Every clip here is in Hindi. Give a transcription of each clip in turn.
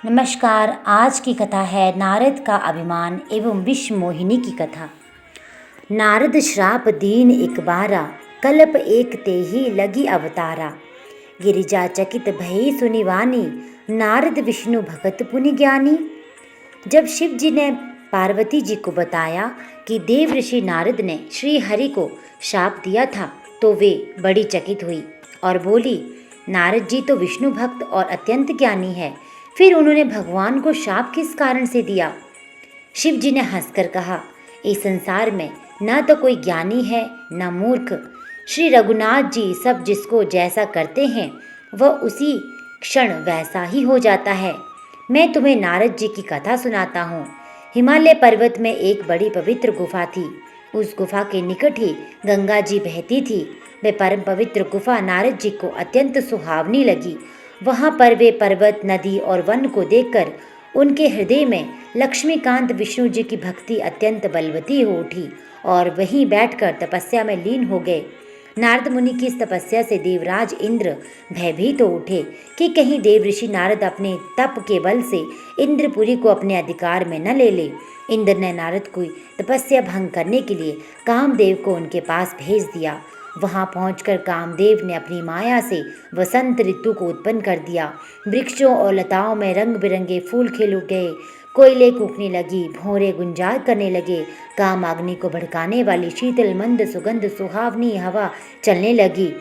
नमस्कार। आज की कथा है नारद का अभिमान एवं विश्व मोहिनी की कथा। नारद श्राप दीन एक बारा, कल्प एक ते ही लगी अवतारा। गिरिजा चकित भई सुनि वानी, नारद विष्णु भगत पुनि ज्ञानी। जब शिव जी ने पार्वती जी को बताया कि देव ऋषि नारद ने श्री हरि को शाप दिया था, तो वे बड़ी चकित हुई और बोली, नारद जी तो विष्णु भक्त और अत्यंत ज्ञानी है, फिर उन्होंने भगवान को शाप किस कारण से दिया? शिव जी ने हंसकर कहा, इस संसार में न तो कोई ज्ञानी है न मूर्ख। श्री रघुनाथ जी सब जिसको जैसा करते हैं वह उसी क्षण वैसा ही हो जाता है। मैं तुम्हें नारद जी की कथा सुनाता हूँ। हिमालय पर्वत में एक बड़ी पवित्र गुफा थी। उस गुफा के निकट ही गंगा जी बहती थी। वह परम पवित्र गुफा नारद जी को अत्यंत सुहावनी लगी। वहाँ पर वे पर्वत, नदी और वन को देखकर उनके हृदय में लक्ष्मीकांत विष्णु जी की भक्ति अत्यंत बलवती हो उठी और वहीं बैठकर तपस्या में लीन हो गए। नारद मुनि की इस तपस्या से देवराज इंद्र भयभीत हो उठे कि कहीं देव ऋषि नारद अपने तप के बल से इंद्रपुरी को अपने अधिकार में न ले ले। इंद्र ने नारद को तपस्या भंग करने के लिए कामदेव को उनके पास भेज दिया। वहां पहुंचकर कामदेव ने अपनी माया से वसंत ऋतु को उत्पन्न कर दिया। वृक्षों और लताओं में रंग बिरंगे फूल खिल गए, कोयले कूकने लगी, भौरे गुंजार करने लगे, काम अग्नि को भड़काने वाली शीतल मंद सुगंध सुहावनी हवा चलने लगी।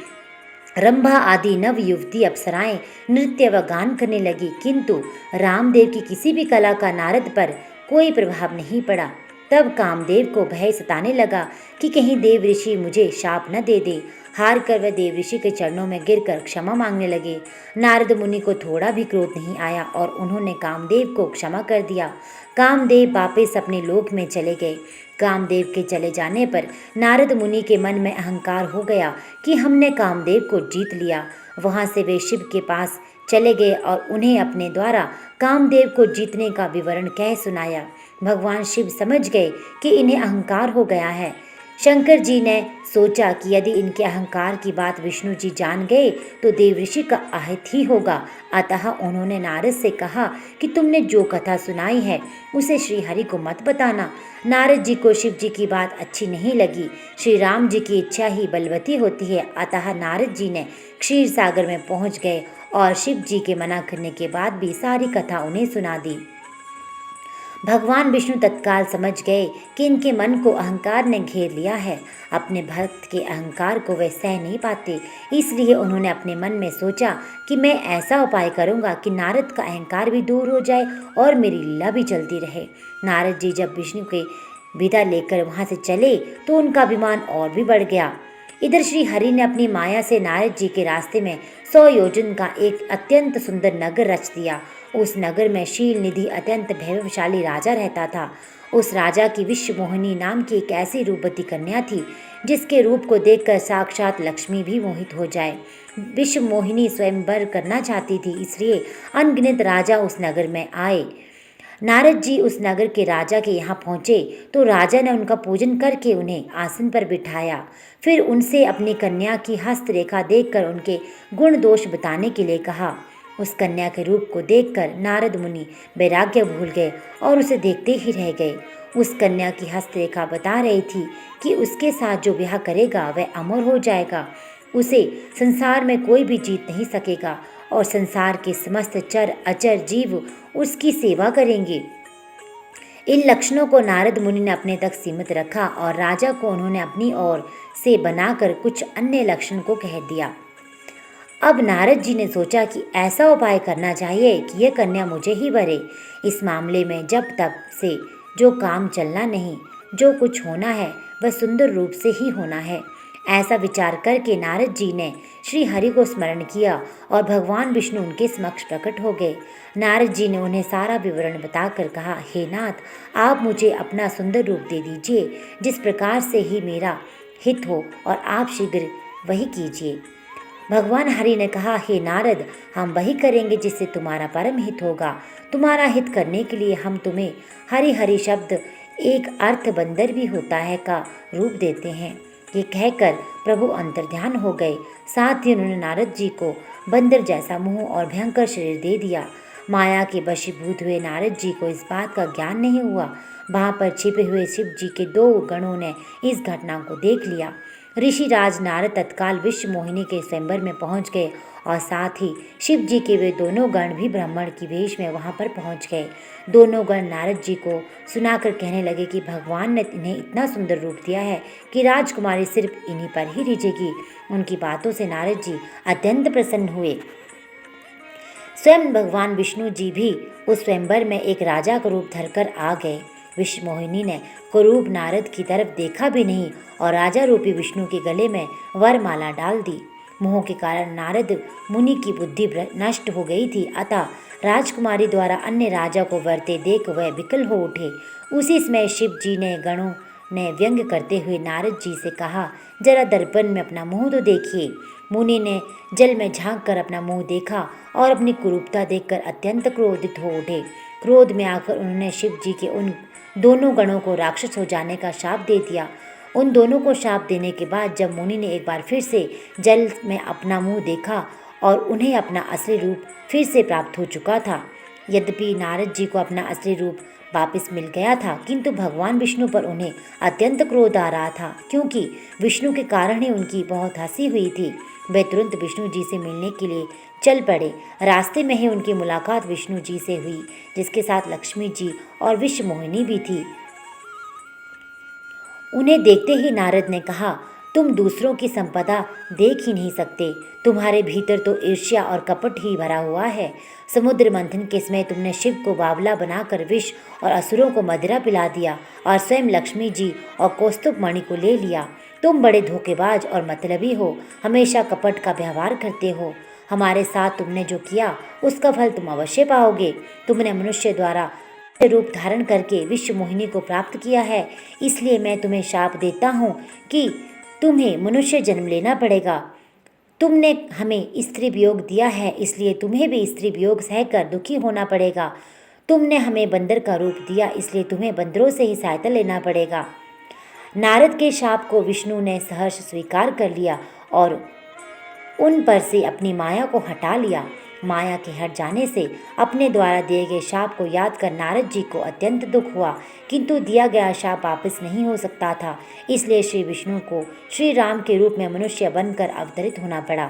रंभा आदि नव युवती अप्सराएं नृत्य व गान करने लगी, किंतु रामदेव की किसी भी कला का नारद पर कोई प्रभाव नहीं पड़ा। तब कामदेव को भय सताने लगा कि कहीं देव ऋषि मुझे शाप न दे दे। हार कर वह देव ऋषि के चरणों में गिरकर क्षमा मांगने लगे। नारद मुनि को थोड़ा भी क्रोध नहीं आया और उन्होंने कामदेव को क्षमा कर दिया। कामदेव वापस अपने लोक में चले गए। कामदेव के चले जाने पर नारद मुनि के मन में अहंकार हो गया कि हमने कामदेव को जीत लिया। वहां से वे शिव के पास चले गए और उन्हें अपने द्वारा कामदेव को जीतने का विवरण कह सुनाया। भगवान शिव समझ गए कि इन्हें अहंकार हो गया है। शंकर जी ने सोचा कि यदि इनके अहंकार की बात विष्णु जी जान गए तो देव ऋषि का अहित ही होगा। अतः उन्होंने नारद से कहा कि तुमने जो कथा सुनाई है उसे श्री हरि को मत बताना। नारद जी को शिव जी की बात अच्छी नहीं लगी। श्री राम जी की इच्छा ही बलवती होती है। अतः नारद जी ने क्षीर सागर में पहुंच गए और शिव जी के मना करने के बाद भी सारी कथा उन्हें सुना दी। भगवान विष्णु तत्काल समझ गए कि इनके मन को अहंकार ने घेर लिया है। अपने भक्त के अहंकार को वे सह नहीं पाते, इसलिए उन्होंने अपने मन में सोचा कि मैं ऐसा उपाय करूंगा कि नारद का अहंकार भी दूर हो जाए और मेरी लीला भी चलती रहे। नारद जी जब विष्णु के विदा लेकर वहां से चले तो उनका अभिमान और भी बढ़ गया। इधर श्री हरि ने अपनी माया से नारद जी के रास्ते में 100 योजन का एक अत्यंत सुंदर नगर रच दिया। उस नगर में शील निधि अत्यंत वैभवशाली राजा रहता था। उस राजा की विश्व मोहिनी नाम की एक ऐसी रूपवती कन्या थी जिसके रूप को देखकर साक्षात लक्ष्मी भी मोहित हो जाए। विश्व मोहिनी स्वयंवर करना चाहती थी, इसलिए अनगिनत राजा उस नगर में आए। नारद जी उस नगर के राजा के यहाँ पहुँचे तो राजा ने उनका पूजन करके उन्हें आसन पर बिठाया। फिर उनसे अपनी कन्या की हस्तरेखा देखकर उनके गुण दोष बताने के लिए कहा। उस कन्या के रूप को देखकर नारद मुनि वैराग्य भूल गए और उसे देखते ही रह गए। उस कन्या की हस्तरेखा बता रही थी कि उसके साथ जो ब्याह करेगा वह अमर हो जाएगा, उसे संसार में कोई भी जीत नहीं सकेगा और संसार के समस्त चर अचर जीव उसकी सेवा करेंगे। इन लक्षणों को नारद मुनि ने अपने तक सीमित रखा और राजा को उन्होंने अपनी ओर से बनाकर कुछ अन्य लक्षण को कह दिया। अब नारद जी ने सोचा कि ऐसा उपाय करना चाहिए कि यह कन्या मुझे ही वरे। इस मामले में जब तक से जो काम चलना नहीं, जो कुछ होना है वह सुंदर रूप से ही होना है। ऐसा विचार करके नारद जी ने श्री हरि को स्मरण किया और भगवान विष्णु उनके समक्ष प्रकट हो गए। नारद जी ने उन्हें सारा विवरण बताकर कहा, हे नाथ, आप मुझे अपना सुंदर रूप दे दीजिए, जिस प्रकार से ही मेरा हित हो और आप शीघ्र वही कीजिए। भगवान हरि ने कहा, हे नारद, हम वही करेंगे जिससे तुम्हारा परम हित होगा। तुम्हारा हित करने के लिए हम तुम्हें हरि हरि शब्द एक अर्थ बंदर भी होता है का रूप देते हैं। ये कहकर प्रभु अंतर्ध्यान हो गए। साथ ही उन्होंने नारद जी को बंदर जैसा मुंह और भयंकर शरीर दे दिया। माया के वशीभूत हुए नारद जी को इस बात का ज्ञान नहीं हुआ। वहाँ पर छिपे हुए शिव जी के 2 गणों ने इस घटना को देख लिया। ऋषिराज नारद तत्काल विश्व मोहिनी के स्वयंवर में पहुँच गए और साथ ही शिव जी के वे दोनों गण भी ब्राह्मण की वेश में वहाँ पर पहुँच गए। दोनों गण नारद जी को सुनाकर कहने लगे कि भगवान ने इन्हें इतना सुंदर रूप दिया है कि राजकुमारी सिर्फ इन्हीं पर ही रिझेगी। उनकी बातों से नारद जी अत्यंत प्रसन्न हुए। स्वयं भगवान विष्णु जी भी उस स्वयंवर में एक राजा का रूप धरकर आ गए। विश्व मोहिनी ने कुरूप नारद की तरफ देखा भी नहीं और राजा रूपी विष्णु के गले में वरमाला डाल दी। मोह के कारण नारद मुनि की बुद्धि नष्ट हो गई थी, अतः राजकुमारी द्वारा अन्य राजा को वरते देख वह विकल हो उठे। उसी समय शिव जी ने गणों ने व्यंग करते हुए नारद जी से कहा, जरा दर्पण में अपना मुंह तो देखिए। मुनि ने जल में झांक कर अपना मुंह देखा और अपनी कुरूपता देखकर अत्यंत क्रोधित हो उठे। क्रोध में आकर उन्होंने शिव जी के उन दोनों गणों को राक्षस हो जाने का शाप दे दिया। उन दोनों को शाप देने के बाद जब मुनि ने एक बार फिर से जल में अपना मुंह देखा और उन्हें अपना असली रूप फिर से प्राप्त हो चुका था। यद्यपि नारद जी को अपना असली रूप वापस मिल गया था, किंतु भगवान विष्णु पर उन्हें अत्यंत क्रोध आ रहा था, क्योंकि विष्णु के कारण ही उनकी बहुत हंसी हुई थी। वे तुरंत विष्णु जी से मिलने के लिए चल पड़े। रास्ते में ही उनकी मुलाकात विष्णु जी से हुई, जिसके साथ लक्ष्मी जी और विश्व मोहिनी भी थी। उन्हें देखते ही नारद ने कहा, तुम दूसरों की संपदा देख ही नहीं सकते, तुम्हारे भीतर तो ईर्ष्या और कपट ही भरा हुआ है। समुद्र मंथन के समय तुमने शिव को बावला बनाकर विष और असुरों को मदिरा पिला दिया और स्वयं लक्ष्मी जी और कौस्तुभ मणि को ले लिया। तुम बड़े धोखेबाज और मतलबी हो, हमेशा कपट का व्यवहार करते हो। हमारे साथ तुमने जो किया उसका फल तुम अवश्य पाओगे। तुमने मनुष्य द्वारा रूप धारण करके विश्व मोहिनी को प्राप्त किया है, इसलिए मैं तुम्हें शाप देता हूँ कि तुम्हें मनुष्य जन्म लेना पड़ेगा। तुमने हमें स्त्री वियोग दिया है, इसलिए तुम्हें भी स्त्री वियोग सहकर दुखी होना पड़ेगा। तुमने हमें बंदर का रूप दिया, इसलिए तुम्हें बंदरों से ही सहायता लेना पड़ेगा। नारद के शाप को विष्णु ने सहर्ष स्वीकार कर लिया और उन पर से अपनी माया को हटा लिया। माया के हट जाने से अपने द्वारा दिए गए शाप को याद कर नारद जी को अत्यंत दुख हुआ, किंतु दिया गया शाप वापस नहीं हो सकता था। इसलिए श्री विष्णु को श्री राम के रूप में मनुष्य बनकर अवतरित होना पड़ा।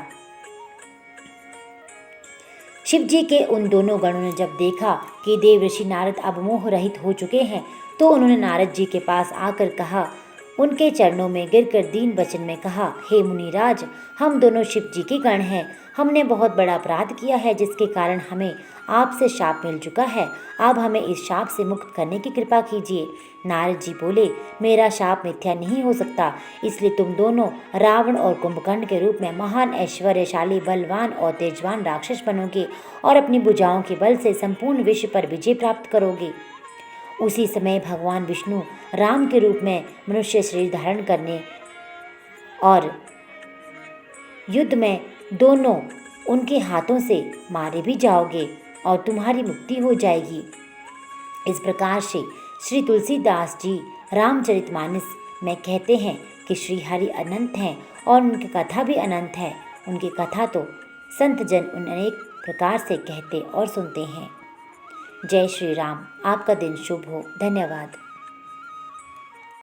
शिव जी के उन दोनों गणों ने जब देखा कि देव ऋषि नारद अब मोह रहित हो चुके हैं, तो उन्होंने नारद जी के पास आकर कहा, उनके चरणों में गिरकर दीन वचन में कहा, हे मुनिराज, हम दोनों शिव जी के गण हैं। हमने बहुत बड़ा अपराध किया है, जिसके कारण हमें आपसे शाप मिल चुका है। अब हमें इस शाप से मुक्त करने की कृपा कीजिए। नारद जी बोले, मेरा शाप मिथ्या नहीं हो सकता, इसलिए तुम दोनों रावण और कुंभकर्ण के रूप में महान ऐश्वर्यशाली बलवान और तेजवान राक्षस बनोगे और अपनी भुजाओं के बल से संपूर्ण विश्व पर विजय प्राप्त करोगे। उसी समय भगवान विष्णु राम के रूप में मनुष्य शरीर धारण करने और युद्ध में दोनों उनके हाथों से मारे भी जाओगे और तुम्हारी मुक्ति हो जाएगी। इस प्रकार से श्री तुलसीदास जी रामचरितमानस में कहते हैं कि श्री हरि अनंत हैं और उनकी कथा भी अनंत है। उनकी कथा तो संत जन अनेक प्रकार से कहते और सुनते हैं। जय श्री राम। आपका दिन शुभ हो। धन्यवाद।